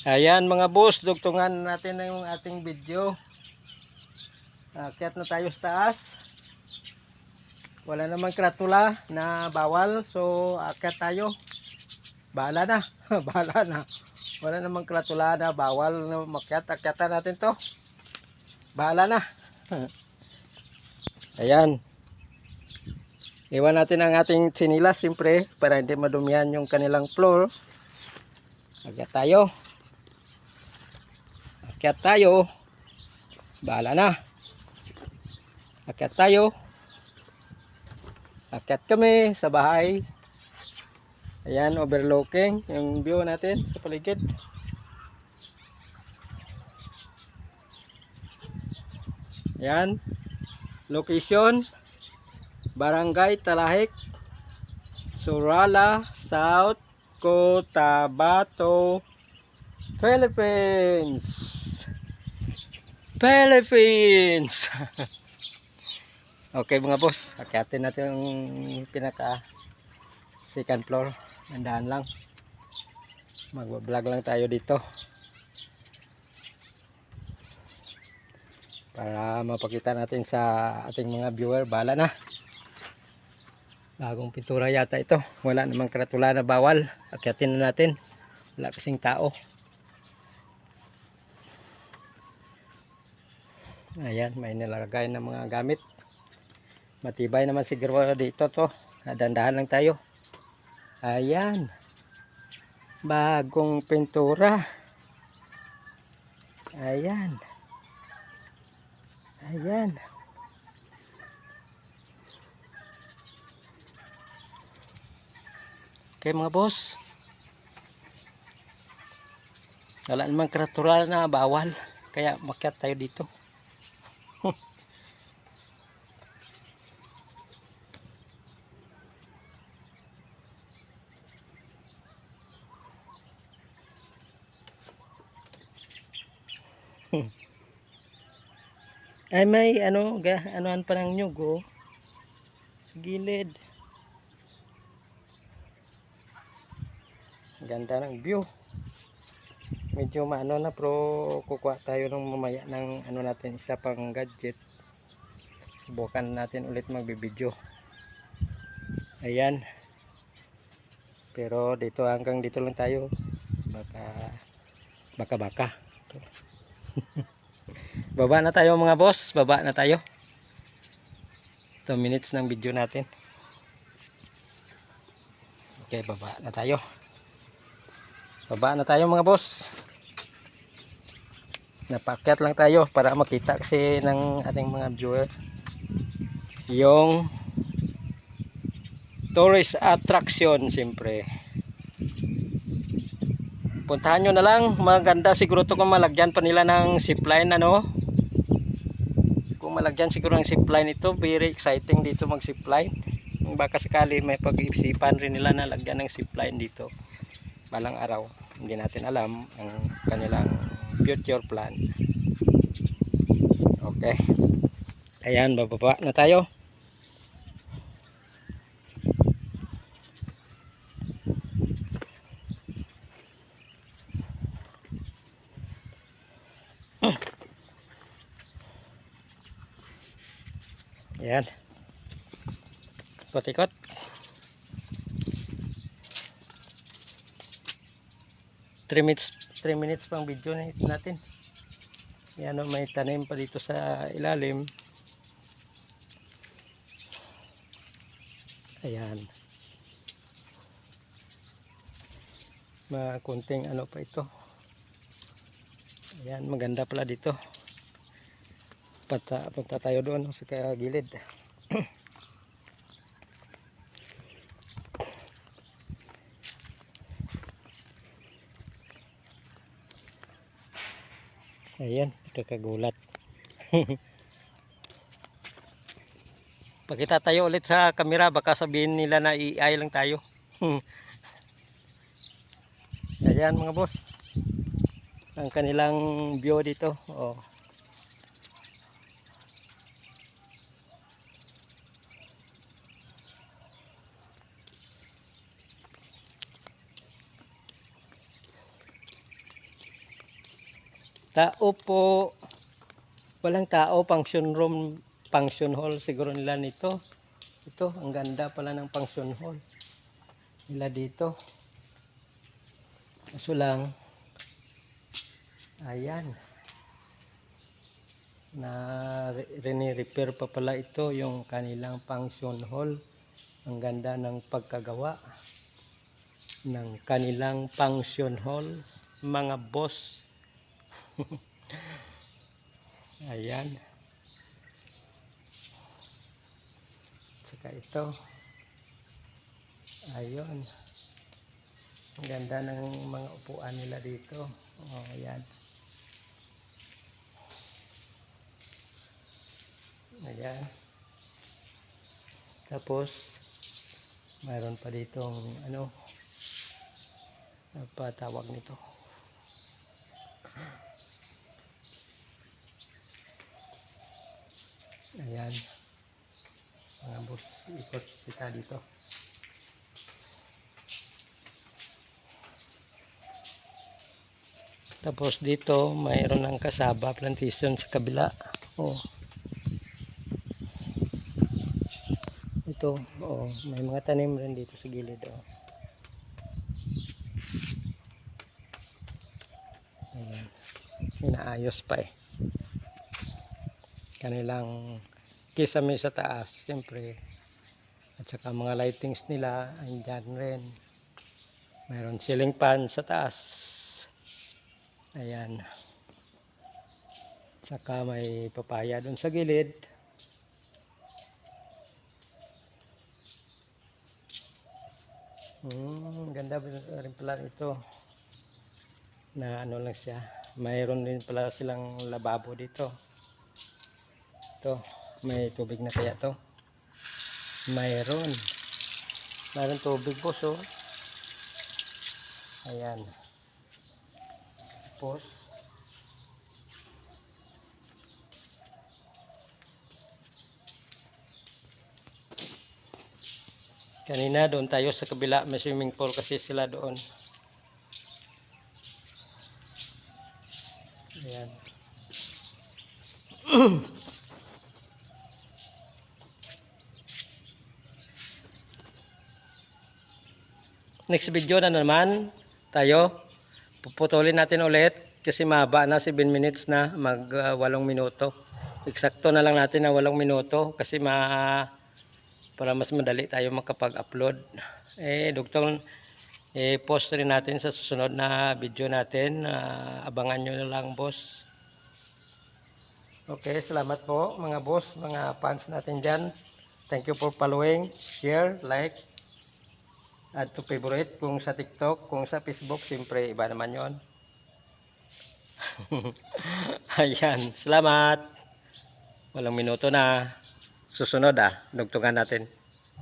Ayan mga boss, dugtungan natin na yung ating video. Akyat na tayo sa taas. Wala namang kratula na bawal, so akyat tayo. Bahala na, bahala na. Wala namang kratula na bawal na makyat. Akyatan natin to. Bahala na. Ayan. Iwan natin ang ating sinilas siyempre para hindi madumihan yung kanilang floor. Akyat tayo. Akyat tayo. Bahala na. Akyat tayo. Akyat kami sa bahay. Ayan, overlooking yung view natin sa paligid. Ayan. Location Barangay Talahik, Surala, South Cotabato, Philippines. Philippines. Okay mga boss, akyatin natin yung pinaka second floor. Andahan lang. Mag-vlog lang tayo dito. Para mapakita natin sa ating mga viewer. Bala na. Bagong pintura yata ito. Wala namang karatula na bawal. Akyatin na natin. Wala kasing tao. Ayan, may nilagay na mga gamit. Matibay naman siguro dito to. Dandahan lang tayo. Ayan. Bagong pintura. Ayan. Ayan. Okay mga boss. Wala namang karatula na bawal. Kaya makyat tayo dito. Ay may anoan pa ng nyug oh. Sa gilid. Ganda ng view. Medyo maano na pero kukuha tayo ng mamaya ng ano natin isa pang gadget. Subukan natin ulit magbibideo. Ayan. Pero dito hanggang dito lang tayo. Baka. Baba na tayo mga boss. Baba na tayo. 2 minutes ng video natin. Okay, baba na tayo. Baba na tayo mga boss. Napakyat lang tayo para makita kasi ng ating mga viewer yung tourist attraction siyempre. Puntahan nyo na lang. Maganda siguro to kung malagyan pa nila ng zipline ano. Kung malagyan siguro ng zipline ito, very exciting dito mag zipline. Baka sakali may pag-iisipan rin nila na lagyan ng zipline dito balang araw. Hindi natin alam ang kanilang future plan. Okay. Ayan, bababa na tayo. Ayan. Ikot-ikot. Three minutes pang video natin. Ayan, may tanim pa dito sa ilalim. Ayan. Makunting ano pa ito. Ayan, maganda pala dito. Punta tayo doon sa gilid. Ayan, kakagulat. Pagkita tayo ulit sa camera, baka sabihin nila na AI lang tayo. Ayan mga boss. Ang kanilang view dito. Oh. Tao po. Walang tao, function room, function hall siguro nila nito. Ito, ang ganda pala ng function hall nila dito. Kaso lang, ayan, na rini-repair pa pala ito yung kanilang function hall. Ang ganda ng pagkagawa ng kanilang function hall, mga boss. Ayan. Saka ito. Ayun. Ang ganda ng mga upuan nila dito. Oh, ayan. Ayan. Tapos mayroon pa ditong ano, patawag nito. Ayan. Mga boss, ikot kita dito. Tapos dito mayroon ng kasaba plantation sa kabila. Oh. Ito, oh, may mga tanim rin dito sa gilid, oh. Ayan. Inaayos pa eh. Kanilang kisame sa taas, siyempre. At saka mga lightings nila, andyan rin. Mayroon ceiling fan sa taas. Ayan. Saka may papaya dun sa gilid. Ganda rin pala ito. Na ano lang siya. Mayroon din pala silang lababo dito. Ito, may tubig na kaya to. Mayroon tubig po, so ayan. Tapos kanina doon tayo sa kabila, may swimming pool kasi sila doon. Ayan. Next video na naman tayo. Puputulin natin ulit kasi mahaba na, 7 minutes na, mag 8 minuto. Eksakto na lang natin na 8 minuto kasi para mas madali tayo makapag-upload. Doktor, post rin natin sa susunod na video natin. Abangan nyo na lang, boss. Okay, salamat po mga boss, mga fans natin dyan. Thank you for following, share, like, add to favorite. Kung sa TikTok, kung sa Facebook, siyempre iba naman yon. Ayan, salamat. 8 minuto na. Susunod dugtungan natin.